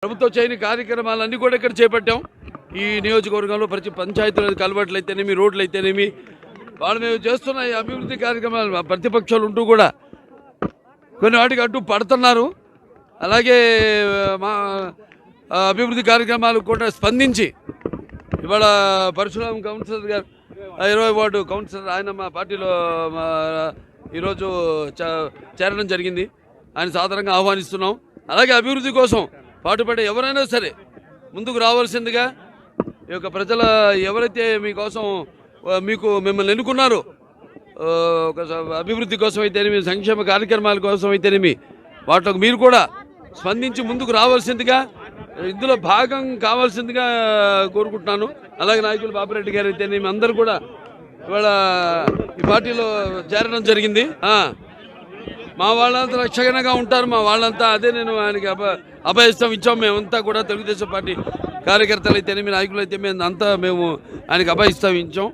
ప్రభుత్వం చేయని కార్యక్రమాలన్నీ కూడా ఇక్కడ చేపట్టాం. ఈ నియోజకవర్గంలో ప్రతి పంచాయతీలు కలవట్లు అయితేనేమి, రోడ్లు అయితేనేమి, వాళ్ళు మేము చేస్తున్న ఈ అభివృద్ధి కార్యక్రమాలు ప్రతిపక్షాలు ఉంటూ కూడా కొన్ని వాటికి అడ్డు పడుతున్నారు. అలాగే మా అభివృద్ధి కార్యక్రమాలు కూడా స్పందించి ఇవాళ పరశురాం కౌన్సిలర్ గారు 20వ వార్డు కౌన్సిలర్ ఆయన మా పార్టీలో ఈరోజు చేరడం జరిగింది. ఆయన సాధారణంగా ఆహ్వానిస్తున్నాం. అలాగే అభివృద్ధి కోసం పాటుపడే ఎవరైనా సరే ముందుకు రావాల్సిందిగా ఈ యొక్క ప్రజల ఎవరైతే మీకోసం మిమ్మల్ని ఎన్నుకున్నారో ఒక అభివృద్ధి కోసం అయితేనేమి, సంక్షేమ కార్యక్రమాల కోసం అయితేనేమి, వాటికి మీరు కూడా స్పందించి ముందుకు రావాల్సిందిగా, ఇందులో భాగం కావాల్సిందిగా కోరుకుంటున్నాను. అలాగే నాయకులు బాపిరెడ్డి గారు అయితేనేమి అందరూ కూడా ఇవాళ ఈ పార్టీలో చేరడం జరిగింది. మా వాళ్ళంతా రక్షణగా ఉంటారు. మా వాళ్ళంతా అదే నేను ఆయనకి అభయస్థం ఇచ్చాం. మేమంతా కూడా తెలుగుదేశం పార్టీ కార్యకర్తలు అయితేనేమి, నాయకులు అయితే మేము ఆయనకి అభయస్థం ఇచ్చాం.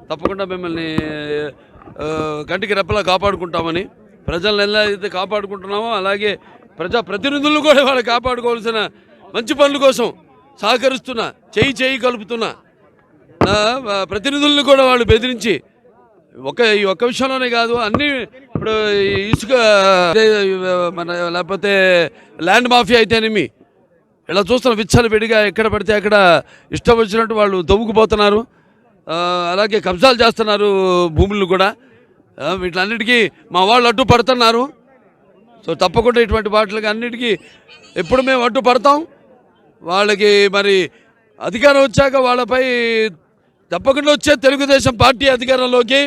తప్పకుండా మిమ్మల్ని కంటికి రెప్పలా కాపాడుకుంటామని, ప్రజలను ఎలా అయితే కాపాడుకుంటున్నామో అలాగే ప్రజాప్రతినిధులను కూడా వాళ్ళు కాపాడుకోవాల్సిన మంచి పనుల కోసం సహకరిస్తున్నా, చేయి కలుపుతున్నా ప్రతినిధులను కూడా వాళ్ళు బెదిరించి ఈ ఒక్క విషయంలోనే కాదు, అన్ని ఇప్పుడు ఇసుక మన లేకపోతే ల్యాండ్ మాఫియా అయితేనేమి ఇలా చూస్తున్న విచ్చలు విడిగా ఎక్కడ పడితే అక్కడ ఇష్టం వచ్చినట్టు వాళ్ళు దొవ్వుకుపోతున్నారు. అలాగే కబ్జాలు చేస్తున్నారు భూములను కూడా. వీటిలన్నిటికీ మా వాళ్ళు అడ్డు పడుతున్నారు. సో తప్పకుండా ఇటువంటి వాటికి అన్నిటికీ ఎప్పుడు మేము అడ్డు పడతాం. వాళ్ళకి మరి అధికారం వచ్చాక వాళ్ళపై తప్పకుండా వచ్చే తెలుగుదేశం పార్టీ అధికారంలోకి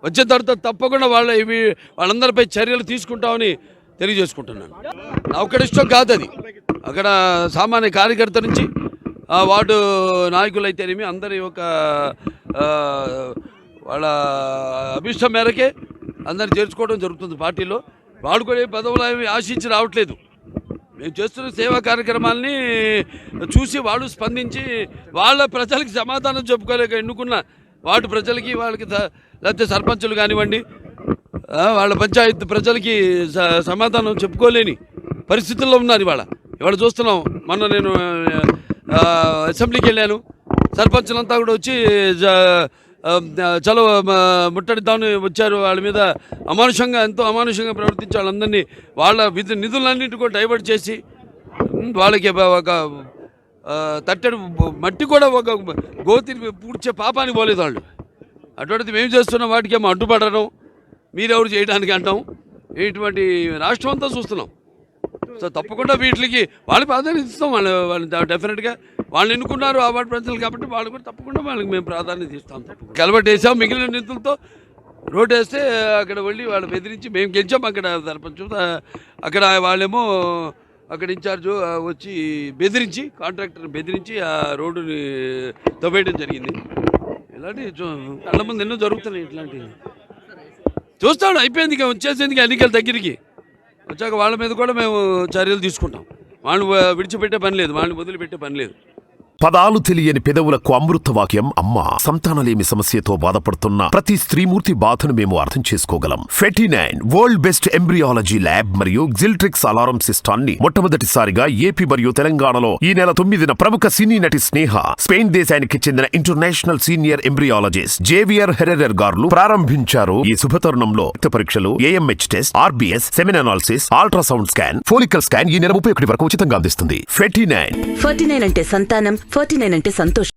వచ్చిన తర్వాత తప్పకుండా వాళ్ళందరిపై చర్యలు తీసుకుంటామని తెలియజేసుకుంటున్నాను. నా ఒక్కడి ఇష్టం కాదు అది. అక్కడ సామాన్య కార్యకర్త నుంచి వార్డు నాయకులు అయితేనేమి అందరి ఒక వాళ్ళ అభిష్టం మేరకే అందరిని చేర్చుకోవడం జరుగుతుంది పార్టీలో. వాళ్ళు కూడా ఏ పదవులు ఆశించి రావట్లేదు. మేము చేస్తున్న సేవా కార్యక్రమాలని చూసి వాళ్ళు స్పందించి వాళ్ళ ప్రజలకి సమాధానం చెప్పుకోలేక ఎన్నుకున్న వార్డు ప్రజలకి, వాళ్ళకి లేకపోతే సర్పంచులు కానివ్వండి, వాళ్ళ పంచాయతీ ప్రజలకి సమాధానం చెప్పుకోలేని పరిస్థితుల్లో ఉన్నారు. ఇవాళ చూస్తున్నాం. మొన్న నేను అసెంబ్లీకి వెళ్ళాను. సర్పంచులంతా కూడా వచ్చి చలో ముట్టడిద్దామని వచ్చారు. వాళ్ళ మీద ఎంతో అమానుషంగా ప్రవర్తించి వాళ్ళందరినీ వాళ్ళ నిధులన్నింటి కూడా డైవర్ట్ చేసి వాళ్ళకి ఒక తట్టెడు మట్టి కూడా ఒక గోతిని పూడ్చే పాపానికి పోలేదు వాళ్ళు. అటువంటిది మేము చేస్తున్న వాటికేమో అడ్డుపడడం, మీరెవరు చేయడానికి అంటాం. ఇటువంటి రాష్ట్రం అంతా చూస్తున్నాం. సో తప్పకుండా వీటికి వాళ్ళు ప్రాధాన్యత ఇస్తాం. వాళ్ళు డెఫినెట్గా వాళ్ళు ఎన్నుకున్నారు ఆ వార్డు ప్రజలు కాబట్టి వాళ్ళు కూడా తప్పకుండా వాళ్ళకి మేము ప్రాధాన్యత ఇస్తాం. కలబట్టి వేసాం. మిగిలిన నిధులతో రోడ్డు వేస్తే అక్కడ వెళ్ళి వాళ్ళు బెదిరించి మేము గెలిచాం. అక్కడ సర్పంచ్ అక్కడ వాళ్ళేమో అక్కడ ఇన్ఛార్జు వచ్చి బెదిరించి, కాంట్రాక్టర్ని బెదిరించి ఆ రోడ్డుని తవ్వేయడం జరిగింది. ఇలాంటివి కళ్ళ ముందు ఎన్నో జరుగుతున్నాయి. ఇట్లాంటివి చూస్తాడు. అయిపోయింది, ఇక వచ్చేసేందుకు ఎన్నికల దగ్గరికి వచ్చాక వాళ్ళ మీద కూడా మేము చర్యలు తీసుకుంటాం. వాళ్ళు విడిచిపెట్టే పని లేదు, వాళ్ళని వదిలిపెట్టే పని లేదు. పదాలు తెలియని పెదవులకు అమృత వాక్యం అమ్మ. సంతానలేమి సమస్యతో బాధపడుతున్న ప్రతి స్త్రీమూర్తి బాధను మేము అర్థం చేసుకోగలం. Fertinine world best embryology lab మరియు జిల్ట్రిక్స్ అలారం సిస్టాన్ని మొట్టమొదటిసారిగా ఏపీ మరియు తెలంగాణలో ఈ నెల 9న ప్రముఖ సినీ నటి స్నేహ, స్పెయిన్ దేశానికి చెందిన international senior embryologist Javier Herrera గారు ప్రారంభించారు. ఈ శుభతరుణంలో రక్త పరీక్షలు, AMH test, RBS, semen analysis, ultrasound scan, follicle scan ఈ నెల 31 వరకు ఉచితంగా అందిస్తుంది. ఫెర్టినైన్ అంటే సంతానం, 49 అంటే సంతోషం.